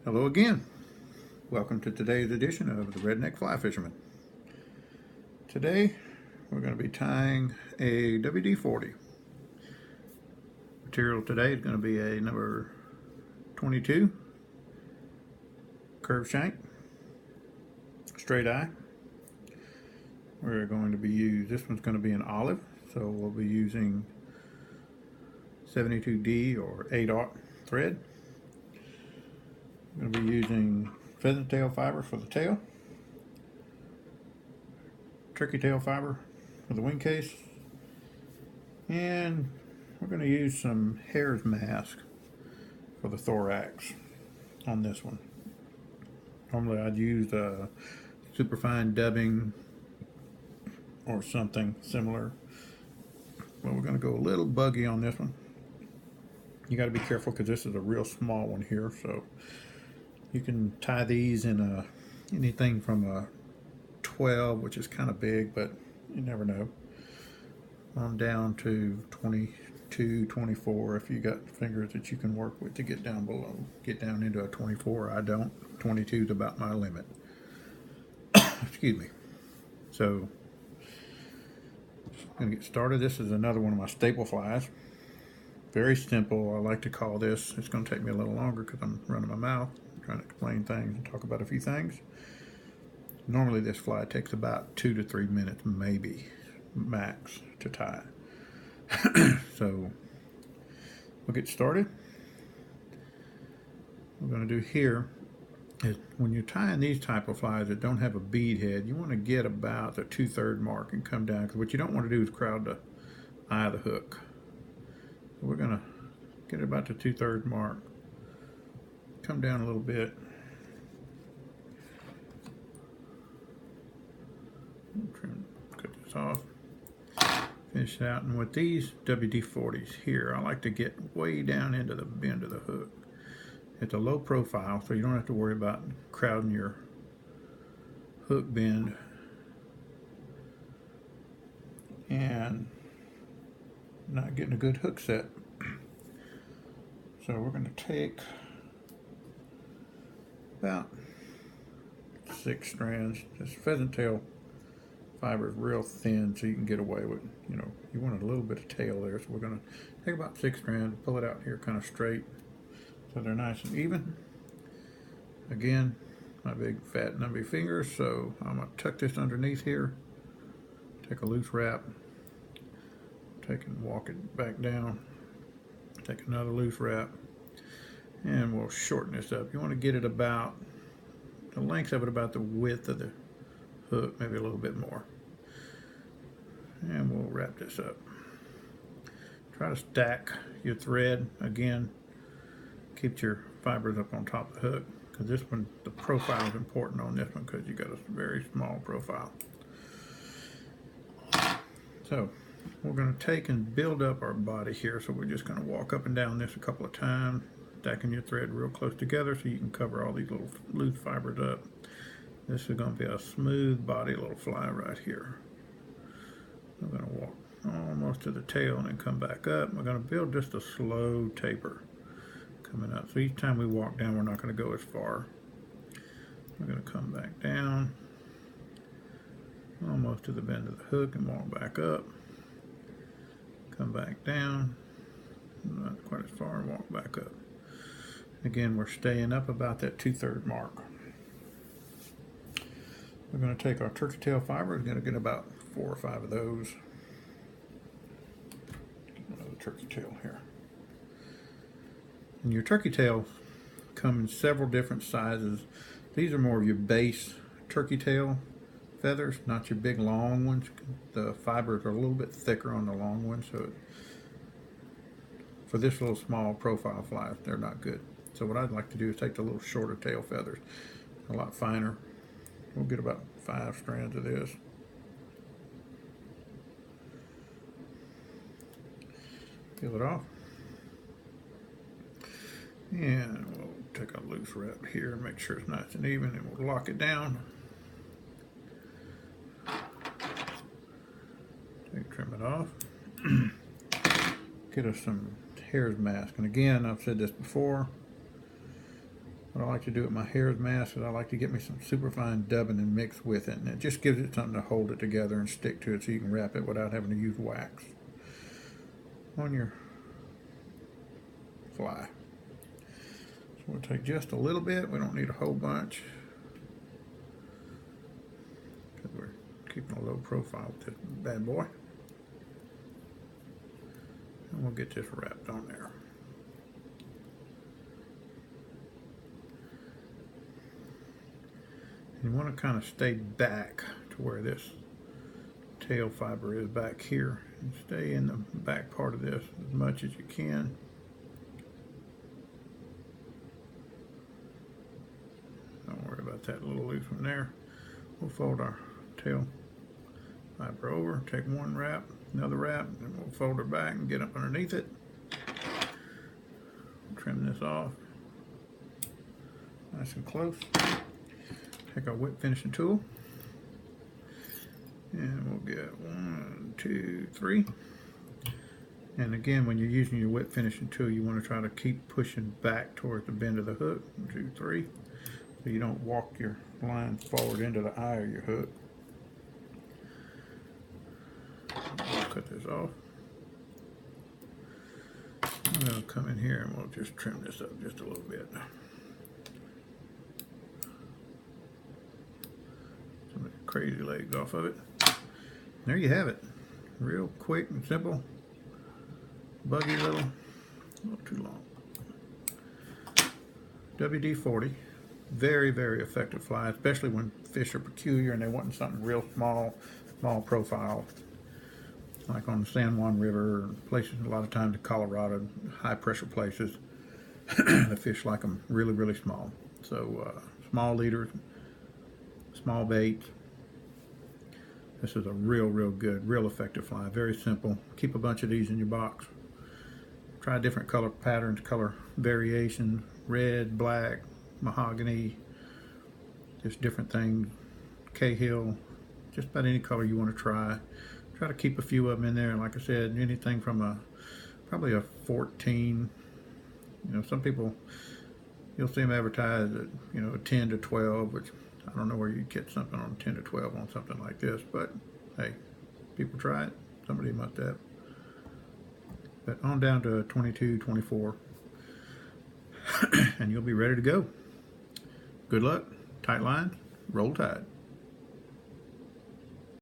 Hello again. Welcome to today's edition of the Redneck Fly Fisherman. Today we're going to be tying a WD40. Material today is going to be a number 22 curved shank, straight eye. We're going to be this one's going to be an olive, so we'll be using 72D or 8/0 thread. I'm going to be using pheasant tail fiber for the tail, turkey tail fiber for the wing case, and we're going to use some hare's mask for the thorax on this one. Normally I'd use a superfine dubbing or something similar, but we're going to go a little buggy on this one. You got to be careful because this is a real small one here, so you can tie these in anything from a 12, which is kind of big, but you never know, on down to 22, 24 if you got fingers that you can work with to get down below, get down into a 24. I don't. 22 is about my limit. Excuse me. So I'm going to get started. This is another one of my staple flies. Very simple. I like to call this. It's going to take me a little longer because I'm running my mouth, trying to explain things and talk about a few things. Normally this fly takes about 2 to 3 minutes, maybe max, to tie. So we'll get started. What we're going to do here is when you're tying these type of flies that don't have a bead head, you want to get about the 2/3 mark and come down, because what you don't want to do is crowd the eye of the hook. So we're going to get about the 2/3 mark, come down a little bit. Cut this off, finish it out, and with these WD-40s here, I like to get way down into the bend of the hook. It's a low profile, so you don't have to worry about crowding your hook bend and not getting a good hook set. So we're going to take about 6 strands. This pheasant tail fiber is real thin, so you can get away with, you want a little bit of tail there. So we're going to take about 6 strands, pull it out here kind of straight so they're nice and even. Again, my big fat numby fingers, so I'm going to tuck this underneath here, take a loose wrap, take and walk it back down, take another loose wrap, and we'll shorten this up. You want to get it about the length of it, about the width of the hook, maybe a little bit more. And we'll wrap this up. Try to stack your thread. Again, keep your fibers up on top of the hook, because this one, the profile is important on this one because you got a very small profile. So we're going to take and build up our body here, so we're just going to walk up and down this a couple of times, stacking your thread real close together so you can cover all these little loose fibers up. This is going to be a smooth body little fly right here. We're going to walk almost to the tail and then come back up. We're going to build just a slow taper coming up. So each time we walk down, we're not going to go as far. We're going to come back down almost to the bend of the hook and walk back up. Come back down, not quite as far, and walk back up. Again, we're staying up about that 2/3 mark. We're going to take our turkey tail fiber. We're going to get about 4 or 5 of those. Get another turkey tail here. And your turkey tails come in several different sizes. These are more of your base turkey tail feathers, not your big long ones. The fibers are a little bit thicker on the long ones, so for this little small profile fly, they're not good. So what I'd like to do is take the little shorter tail feathers, a lot finer. We'll get about 5 strands of this. Peel it off. And we'll take a loose wrap here, make sure it's nice and even, and we'll lock it down. Trim it off. Get us some hare's mask. And again, I've said this before, What I like to do with my hare's mask is I like to get me some superfine dubbing and mix with it, and it just gives it something to hold it together and stick to it so you can wrap it without having to use wax on your fly. So we'll take just a little bit. We don't need a whole bunch because we're keeping a low profile with this bad boy. And we'll get this wrapped on there. You want to kind of stay back to where this tail fiber is back here, and stay in the back part of this as much as you can. Don't worry about that little loose one there. We'll fold our tail fiber over, take one wrap, another wrap, and we'll fold her back and get up underneath it. Trim this off nice and close. Take our whip finishing tool, and we'll get 1, 2, 3. And again, when you're using your whip finishing tool, you want to try to keep pushing back towards the bend of the hook. 1, 2, 3, so you don't walk your line forward into the eye of your hook. We'll cut this off. I'm going to come in here and we'll just trim this up just a little bit. Crazy legs off of it. There you have it. Real quick and simple. Buggy little, a little too long. WD40. Very, very effective fly, especially when fish are peculiar and they want something real small profile. Like on the San Juan River, places a lot of times in Colorado, high pressure places. The fish like them really, really small. So small leaders, small baits. This is a real good, real effective fly. Very simple. Keep a bunch of these in your box. Try different color patterns, color variations, red, black, mahogany, just different things. Cahill, just about any color you want to try. Try to keep a few of them in there. And like I said, anything from probably a 14. You know, some people, you'll see them advertised at, you know, a 10 to 12, which I don't know where you'd get something on 10 to 12 on something like this, but hey, people try it. Somebody must have. But on down to 22, 24, and you'll be ready to go. Good luck, tight lines, roll tide.